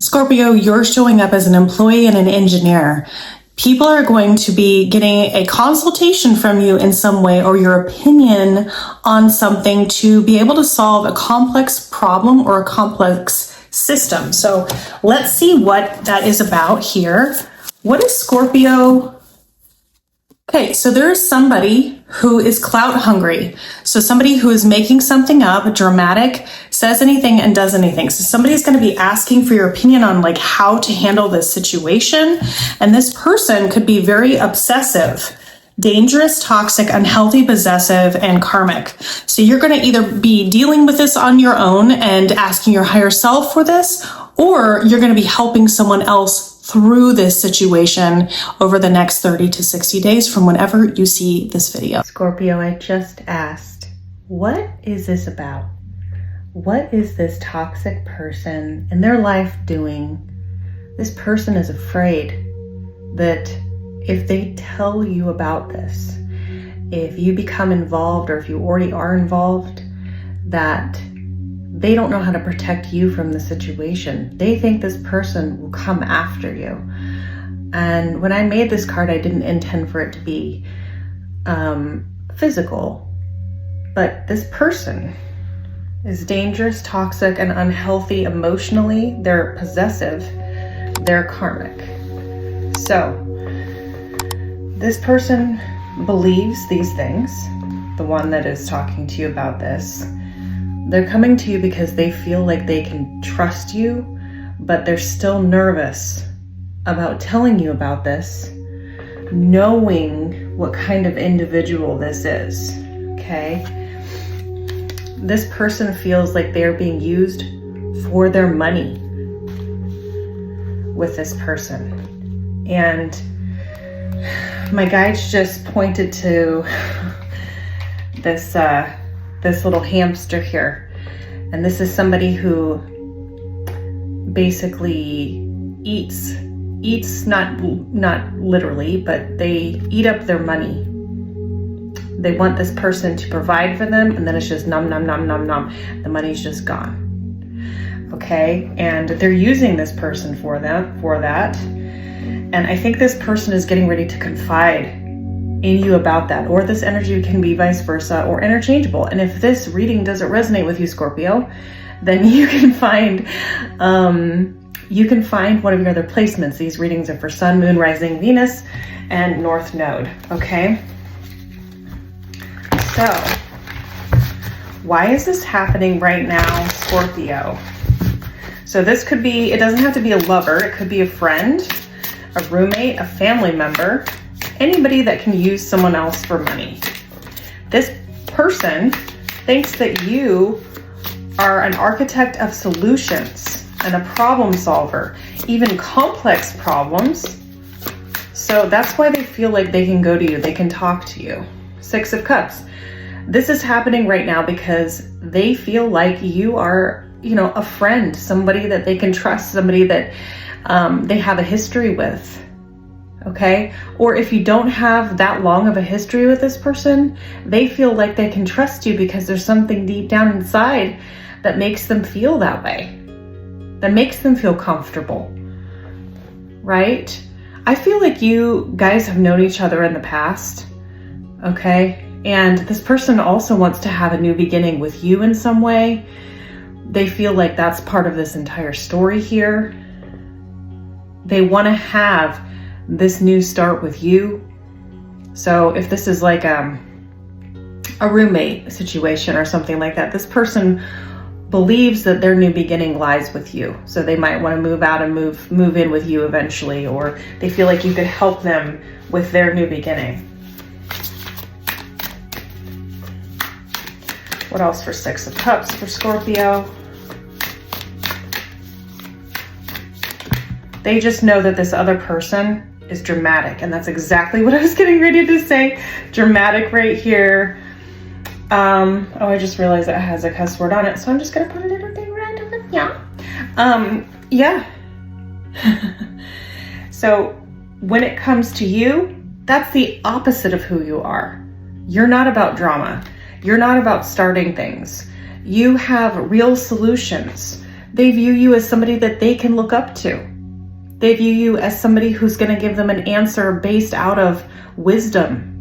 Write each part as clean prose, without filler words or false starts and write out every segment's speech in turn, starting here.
Scorpio, you're showing up as an employee and an engineer. People are going to be getting a consultation from you in some way or your opinion on something to be able to solve a complex problem or a complex system. So let's see what that is about here. What is Scorpio? Okay, so there is somebody who is clout hungry. So somebody who is making something up, dramatic, says anything and does anything. So somebody's going to be asking for your opinion on like how to handle this situation. And this person could be very obsessive, dangerous, toxic, unhealthy, possessive, and karmic. So you're going to either be dealing with this on your own and asking your higher self for this, or you're going to be helping someone else through this situation over the next 30 to 60 days from whenever you see this video. Scorpio, I just asked, what is this about? What is this toxic person in their life doing? This person is afraid that if they tell you about this, if you become involved or if you already are involved, that they don't know how to protect you from the situation. They think this person will come after you. And when I made this card, I didn't intend for it to be physical, but this person is dangerous, toxic, and unhealthy emotionally. They're possessive, they're karmic. So this person believes these things, the one that is talking to you about this. They're coming to you because they feel like they can trust you, but they're still nervous about telling you about this, knowing what kind of individual this is, okay? This person feels like they're being used for their money with this person. And my guides just pointed to this little hamster here. And this is somebody who basically eats not literally, but they eat up their money. They want this person to provide for them, and then it's just nom, nom, nom, nom, nom. The money's just gone. Okay, and they're using this person for that. And I think this person is getting ready to confide in you about that, or this energy can be vice versa or interchangeable. And if this reading doesn't resonate with you, Scorpio, then you can find one of your other placements. These readings are for Sun, Moon, Rising, Venus, and North Node. Okay. So, why is this happening right now, Scorpio? So this could be, it doesn't have to be a lover. It could be a friend, a roommate, a family member, anybody that can use someone else for money. This person thinks that you are an architect of solutions and a problem solver, even complex problems. So that's why they feel like they can go to you, they can talk to you. Six of Cups. This is happening right now because they feel like you are, a friend, somebody that they can trust, somebody that they have a history with. Okay? Or if you don't have that long of a history with this person, they feel like they can trust you because there's something deep down inside that makes them feel that way, that makes them feel comfortable, right? I feel like you guys have known each other in the past, okay? And this person also wants to have a new beginning with you in some way. They feel like that's part of this entire story here. They want to have this new start with you. So if this is like a roommate situation or something like that, this person believes that their new beginning lies with you. So they might want to move out and move in with you eventually, or they feel like you could help them with their new beginning. What else for Six of Cups for Scorpio? They just know that this other person is dramatic, and that's exactly what I was getting ready to say. Dramatic right here. I just realized that it has a cuss word on it, so I'm just gonna put a little thing random. Yeah. So when it comes to you, that's the opposite of who you are. You're not about drama. You're not about starting things. You have real solutions. They view you as somebody that they can look up to. They view you as somebody who's going to give them an answer based out of wisdom.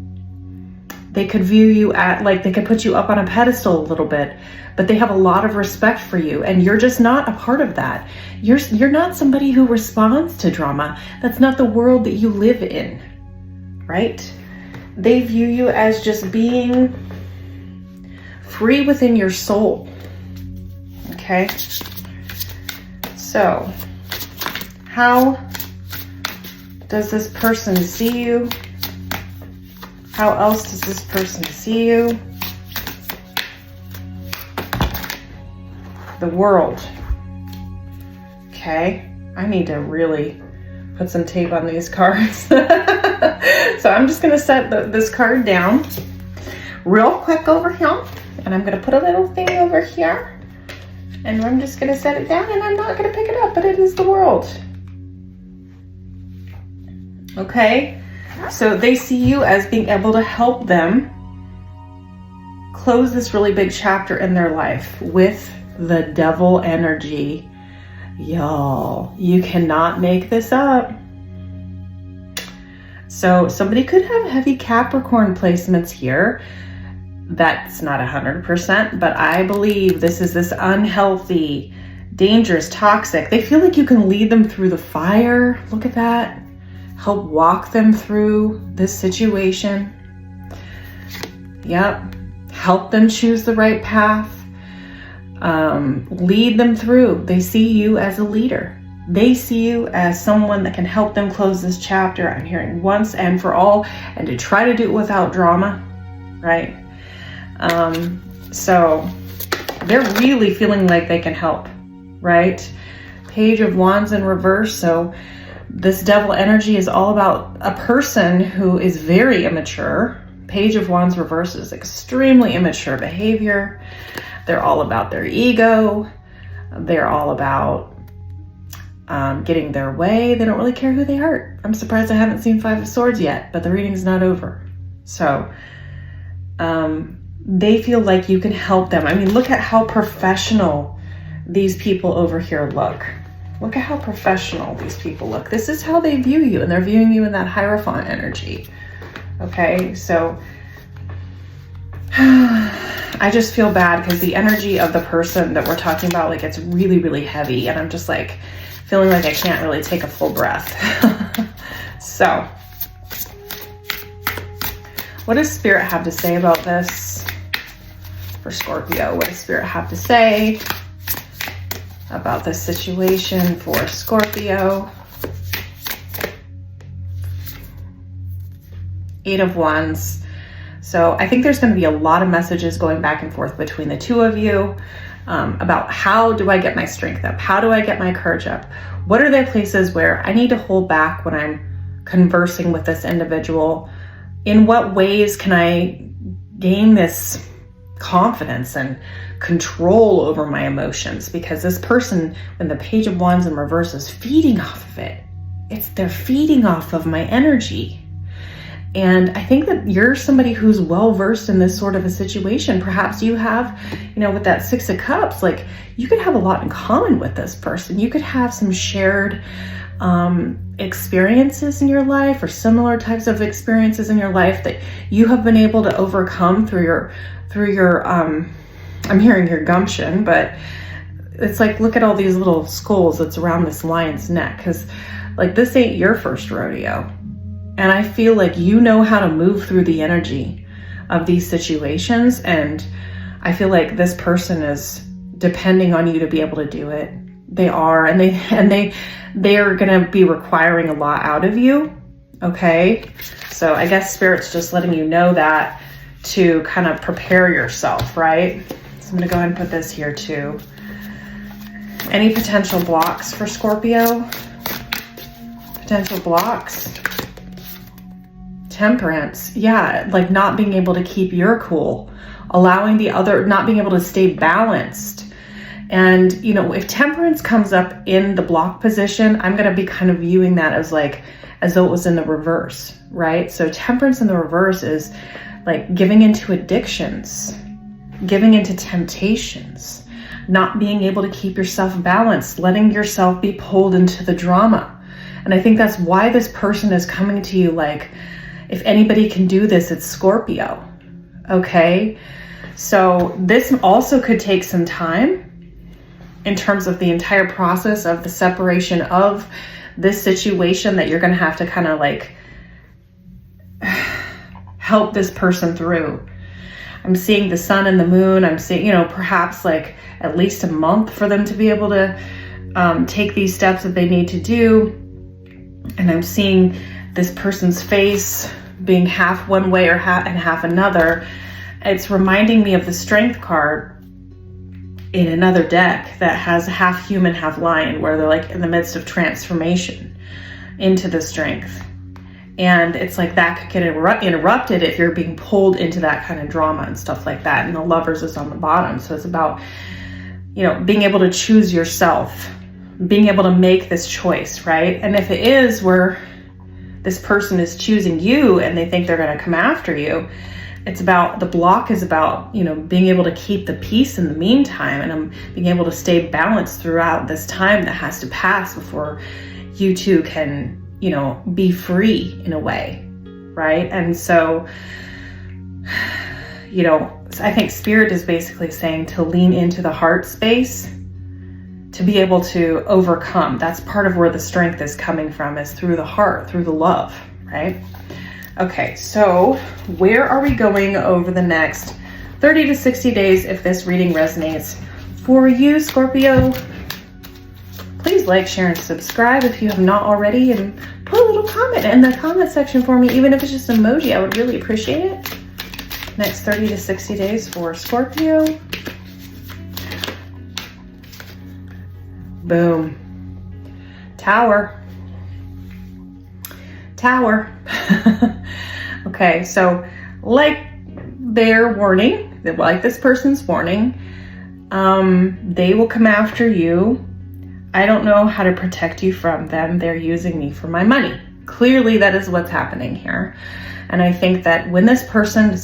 They could view you at, like, they could put you up on a pedestal a little bit, but they have a lot of respect for you, and you're just not a part of that. You're not somebody who responds to drama. That's not the world that you live in, right? They view you as just being free within your soul, okay? So, how does this person see you? How else does this person see you? The world. Okay, I need to really put some tape on these cards. So I'm just gonna set this card down real quick over here. And I'm gonna put a little thing over here. And I'm just gonna set it down, and I'm not gonna pick it up, but it is the world. Okay. So they see you as being able to help them close this really big chapter in their life with the devil energy. Y'all, you cannot make this up. So somebody could have heavy Capricorn placements here. That's not 100%, but I believe this is this unhealthy, dangerous, toxic. They feel like you can lead them through the fire. Look at that. Help walk them through this situation. Yep. Help them choose the right path. Lead them through. They see you as a leader. They see you as someone that can help them close this chapter. I'm hearing once and for all, and to try to do it without drama, right? So they're really feeling like they can help, right? Page of Wands in reverse. So this devil energy is all about a person who is very immature. Page of Wands reverse is extremely immature behavior. They're all about their ego. They're all about getting their way. They don't really care who they hurt. I'm surprised I haven't seen Five of Swords yet, but the reading's not over. So they feel like you can help them. I mean, look at how professional these people over here look. Look at how professional these people look. This is how they view you, and they're viewing you in that Hierophant energy. Okay, so I just feel bad because the energy of the person that we're talking about, like, it's really, really heavy, and I'm just like feeling like I can't really take a full breath. So what does Spirit have to say about this for Scorpio? What does Spirit have to say about this situation for Scorpio? Eight of Wands. So I think there's going to be a lot of messages going back and forth between the two of you about how do I get my strength up? How do I get my courage up? What are the places where I need to hold back when I'm conversing with this individual? In what ways can I gain this confidence and control over my emotions? Because this person, when the Page of Wands in reverse is feeding off of it, they're feeding off of my energy. And I think that you're somebody who's well versed in this sort of a situation. Perhaps you have, with that Six of Cups, like, you could have a lot in common with this person. You could have some shared experiences in your life, or similar types of experiences in your life that you have been able to overcome through your I'm hearing your gumption, but it's like, look at all these little skulls that's around this lion's neck, because like, this ain't your first rodeo. And I feel like you know how to move through the energy of these situations, and I feel like this person is depending on you to be able to do it. They are, and they are going to be requiring a lot out of you. Okay, so I guess Spirit's just letting you know that to kind of prepare yourself, right? So I'm going to go ahead and put this here too. Any potential blocks for Scorpio? Potential blocks. Temperance. Yeah, like not being able to keep your cool, allowing the other, not being able to stay balanced. And, if temperance comes up in the block position, I'm going to be kind of viewing that as though it was in the reverse, right? So temperance in the reverse is like giving into addictions, giving into temptations, not being able to keep yourself balanced, letting yourself be pulled into the drama. And I think that's why this person is coming to you like, if anybody can do this, it's Scorpio. Okay? So this also could take some time in terms of the entire process of the separation of this situation that you're going to have to kind of like help this person through. I'm seeing the sun and the moon. I'm seeing, you know, perhaps like at least a month for them to be able to take these steps that they need to do. And I'm seeing this person's face being half one way or half another. It's reminding me of the Strength card in another deck that has half human, half lion, where they're like in the midst of transformation into the Strength. And it's like that could get interrupted if you're being pulled into that kind of drama and stuff like that. And the Lovers is on the bottom. So it's about, you know, being able to choose yourself, being able to make this choice, right? And if it is where this person is choosing you and they think they're going to come after you, it's about, the block is about, you know, being able to keep the peace in the meantime, and I'm being able to stay balanced throughout this time that has to pass before you two can, you know, be free in a way, right? And so, you know, I think Spirit is basically saying to lean into the heart space to be able to overcome. That's part of where the strength is coming from, is through the heart, through the love, right? Okay, so where are we going over the next 30 to 60 days if this reading resonates for you, Scorpio? Please like, share, and subscribe if you have not already, and put a little comment in the comment section for me, even if it's just emoji. I would really appreciate it. Next 30 to 60 days for Scorpio. Boom. Tower. Tower. Okay, so like their warning, like this person's warning, they will come after you. I don't know how to protect you from them. They're using me for my money. Clearly, that is what's happening here. And I think that when this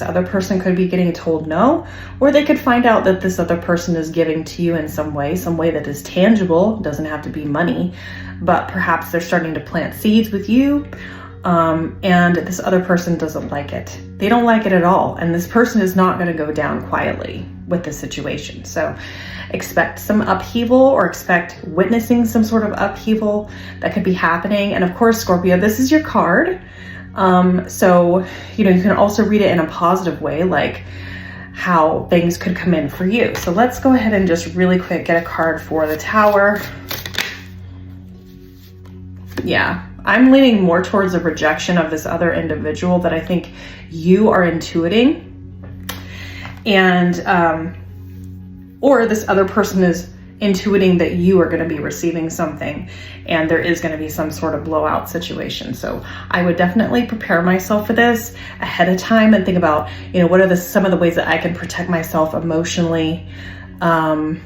other person could be getting told no, or they could find out that this other person is giving to you in some way that is tangible. It doesn't have to be money, but perhaps they're starting to plant seeds with you. And this other person doesn't like it. They don't like it at all. And this person is not going to go down quietly with the situation. So expect some upheaval, or expect witnessing some sort of upheaval that could be happening. And of course, Scorpio, this is your card. So, you know, you can also read it in a positive way, like how things could come in for you. So let's go ahead and just really quick get a card for the Tower. Yeah. I'm leaning more towards a rejection of this other individual that I think you are intuiting, and or this other person is intuiting that you are going to be receiving something, and there is going to be some sort of blowout situation. So I would definitely prepare myself for this ahead of time and think about, you know, what are some of the ways that I can protect myself emotionally, and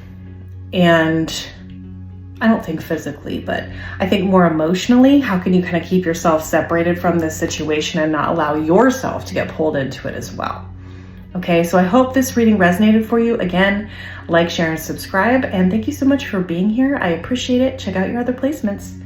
I don't think physically, but I think more emotionally. How can you kind of keep yourself separated from this situation and not allow yourself to get pulled into it as well? Okay, so I hope this reading resonated for you. Again, like, share, and subscribe. And thank you so much for being here. I appreciate it. Check out your other placements.